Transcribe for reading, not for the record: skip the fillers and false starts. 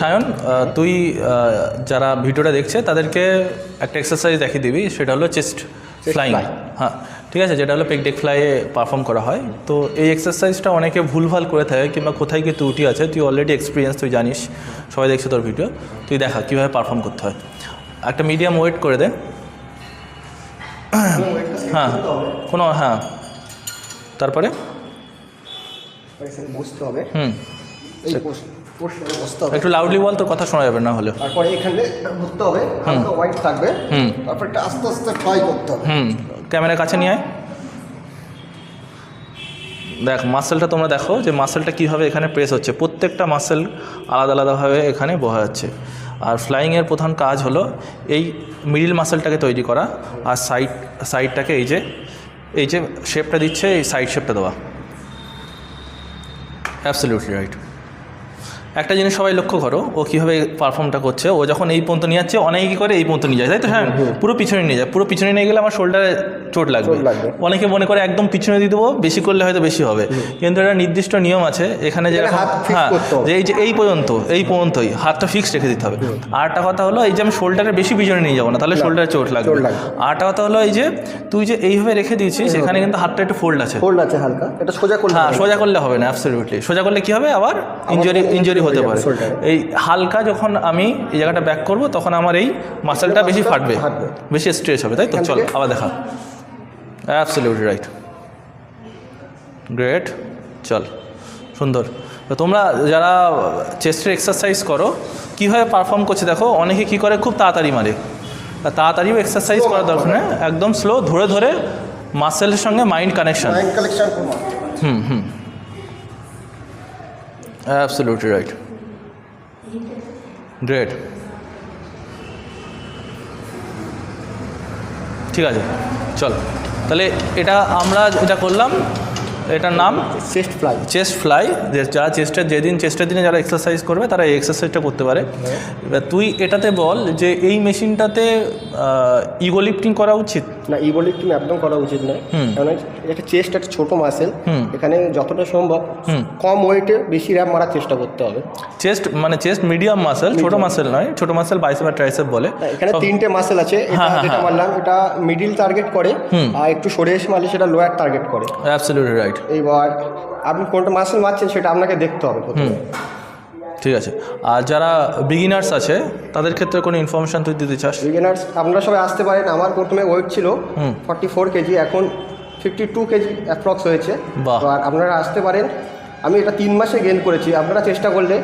সায়ন, তুই যারা ভিডিওটা দেখছে তাদেরকে একটা এক্সারসাইজ দেখিয়ে দিবি, সেটা হলো চেস্ট ফ্লাইং। হ্যাঁ, ঠিক আছে, যেটা হলো পেক ডেক ফ্লাইয়ে পারফর্ম করা হয়। তো এই এক্সারসাইজটা অনেকে ভুলভাল করে থাকে, কিংবা কোথায় কি ত্রুটি আছে, তুই অলরেডি এক্সপিরিয়েন্স, তুই জানিস, সবাই দেখছে তোর ভিডিও, তুই দেখা কীভাবে পারফর্ম করতে হয়। একটা মিডিয়াম ওয়েট করে দে। হ্যাঁ, কোনো, হ্যাঁ, তারপরে বসতে হবে। একটু লাউডলি বল, তোর কথা শোনা যাবে না হলে। তারপরে এখানে ঘুরতে হবে, হালকা ওয়াইড থাকবে। তারপর এটা আস্তে আস্তে ফ্লাই করতে হবে। ক্যামেরার কাছে নিয়ে আয়। দেখ মাসেলটা, তোমরা দেখো যে মাসেলটা কীভাবে এখানে প্রেস হচ্ছে, প্রত্যেকটা মাসেল আলাদা আলাদাভাবে এখানে বোঝা যাচ্ছে। আর ফ্লাইংয়ের প্রধান কাজ হলো এই মিডিল মাসেলটাকে তৈরি করা, আর সাইডটাকে এই যে শেপটা দিচ্ছে, এই সাইড শেপটা দেওয়া। Absolutely right. একটা জিনিস সবাই লক্ষ্য করো, ও কীভাবে পারফর্মটা করছে। ও যখন এই পর্যন্ত নিয়ে যাচ্ছে, অনেকে কী করে এই পর্যন্ত নিয়ে যায়, তাই তো? হ্যাঁ, পুরো পিছনে নিয়ে যায়। পুরো পিছনে নিয়ে গেলে আমার শোল্ডারে চোট লাগবে। অনেকে মনে করে একদম পিছনে দিয়ে দেবো, বেশি করলে হয়তো বেশি হবে, কিন্তু একটা নির্দিষ্ট নিয়ম আছে এখানে, যে হ্যাঁ, যে এই যে এই পর্যন্তই হাতটা ফিক্সড রেখে দিতে হবে। আর একটা কথা হলো, এই যে আমি শোল্ডারে বেশি পিছনে নিয়ে যাবো না, তাহলে শোল্ডারে চোট লাগবে। আর একটা কথা হলো, এই যে তুই যে এইভাবে রেখে দিয়েছিস, এখানে কিন্তু হাতটা একটু ফোল্ড আছে হালকা। এটা সোজা করলে, হ্যাঁ, সোজা করলে হবে না। অ্যাবসলিউটলি সোজা করলে কী হবে, আবার ইনজুরি হতে পারে। এই হালকা যখন আমি এই জায়গাটা ব্যাক করব, তখন আমার এই মাসেলটা বেশি ফাটবে, বেশি স্ট্রেচ হবে, তাই তো? চল আবার দেখা। অ্যাবসলিউটলি রাইট, গ্রেট, চল, সুন্দর। তো তোমরা যারা চেস্টের এক্সারসাইজ করো, কীভাবে পারফর্ম করছে দেখো। অনেকে কী করে, খুব তাড়াতাড়ি মারে। তাড়াতাড়িও এক্সারসাইজ করার দরকার নেই, একদম স্লো, ধরে ধরে মাসেলের সঙ্গে mind connection. Absolutely right, great, ঠিক আছে, চল। তাহলে এটা আমরা যেটা করলাম, এটার নাম চেস্ট ফ্লাই। যারা চেস্টের দিনে যারা এক্সারসাইজ করবে, তারা এই এক্সারসাইজটা করতে পারে। এবার তুই এটাতে বল যে এই মেশিনটাতে ইগো লিফটিং করা উচিত না? ইগো লিফটিং একদম করা উচিত নয়, কারণ এটা চেস্ট একটা ছোটো মাসেল, এখানে যতটা সম্ভব কম ওয়েটে বেশি র্যাপ মারার চেষ্টা করতে হবে। চেস্ট মিডিয়াম মাসেল, ছোটো মাসেল নয়। ছোটো মাসেল বাইসেপ আর ট্রাইসেপ বলে। এখানে তিনটে মাসেল আছে, যেটা মারলাম এটা মিডিল টার্গেট করে, আর একটু সরে এসে মারলে সেটা লোয়ার টার্গেট করে। Absolutely right. এইবার আপনি কোনটা মাসেল মারছেন সেটা আপনাকে দেখতে হবে প্রথমে। ঠিক আছে। আর যারা বিগিনার্স আছে, তাদের ক্ষেত্রে কোনো ইনফরমেশান তুই দিতে চাস? বিগিনার্স আপনারা সবাই আসতে পারেন। আমার প্রথমে ওয়েট ছিল 44 কেজি, এখন 52 কেজি অ্যাপ্রক্স হয়েছে। আর আপনারা আসতে পারেন। আমি এটা 3 মাসে গেইন করেছি। আপনারা চেষ্টা করলে